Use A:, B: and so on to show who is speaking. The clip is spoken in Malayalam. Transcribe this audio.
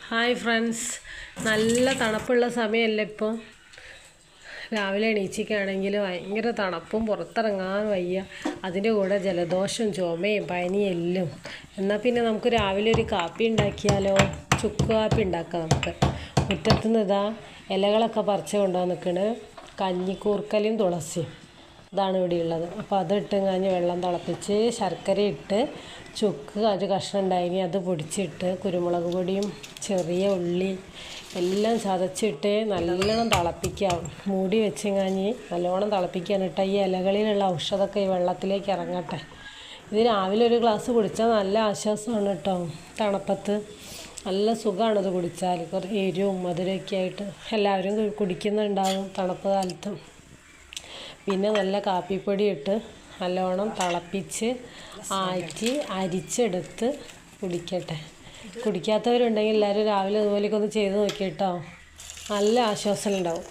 A: ഹായ് ഫ്രണ്ട്സ്, നല്ല തണുപ്പുള്ള സമയമല്ലേ ഇപ്പോൾ. രാവിലെ എണീച്ചിക്കാണെങ്കിൽ ഭയങ്കര തണുപ്പും പുറത്തിറങ്ങാൻ വയ്യ. അതിൻ്റെ കൂടെ ജലദോഷം, ചുമയും, പനിയും എല്ലാം. എന്നാൽ പിന്നെ നമുക്ക് രാവിലെ ഒരു കാപ്പി ഉണ്ടാക്കിയാലോ? ചുക്ക് കാപ്പി ഉണ്ടാക്കാം നമുക്ക്. മുറ്റത്തുനിന്ന് ഇലകളൊക്കെ പറിച്ച് കൊണ്ടുവന്ന് നിൽക്കണ്. കഞ്ഞിക്കൂർക്കലും തുളസിയും ഇതാണ് ഇവിടെ ഉള്ളത്. അപ്പോൾ അതിട്ട് കഴിഞ്ഞ് വെള്ളം തിളപ്പിച്ച് ശർക്കര ഇട്ട് ചുക്ക് ഒരു കഷ്ണം ഉണ്ടായിനി അത് പൊടിച്ചിട്ട് കുരുമുളക് പൊടിയും ചെറിയ ഉള്ളി എല്ലാം ചതച്ചിട്ട് നല്ലോണം തിളപ്പിക്കാം. മൂടി വെച്ച് കഴിഞ്ഞ് നല്ലോണം തിളപ്പിക്കാനിട്ട് ഈ ഇലകളിലുള്ള ഔഷധമൊക്കെ ഈ വെള്ളത്തിലേക്ക് ഇറങ്ങട്ടെ. ഇത് രാവിലെ ഒരു ഗ്ലാസ് കുടിച്ചാൽ നല്ല ആശ്വാസമാണ് കേട്ടോ. തണുപ്പത്ത് നല്ല സുഖമാണിത് കുടിച്ചാൽ. കുറച്ച് എരിവും മധുരമൊക്കെ ആയിട്ട് എല്ലാവരും കുടിക്കുന്നുണ്ടാവും തണുപ്പ് കാലത്തും. പിന്നെ നല്ല കാപ്പിപ്പൊടി ഇട്ട് നല്ലോണം തിളപ്പിച്ച് ആറ്റി അരിച്ചെടുത്ത് കുടിക്കട്ടെ. കുടിക്കാത്തവരുണ്ടെങ്കിൽ എല്ലാവരും രാവിലെ ഇതുപോലെയൊക്കെ ഒന്ന് ചെയ്ത് നോക്കി കേട്ടോ. നല്ല ആശ്വാസം ഉണ്ടാവും.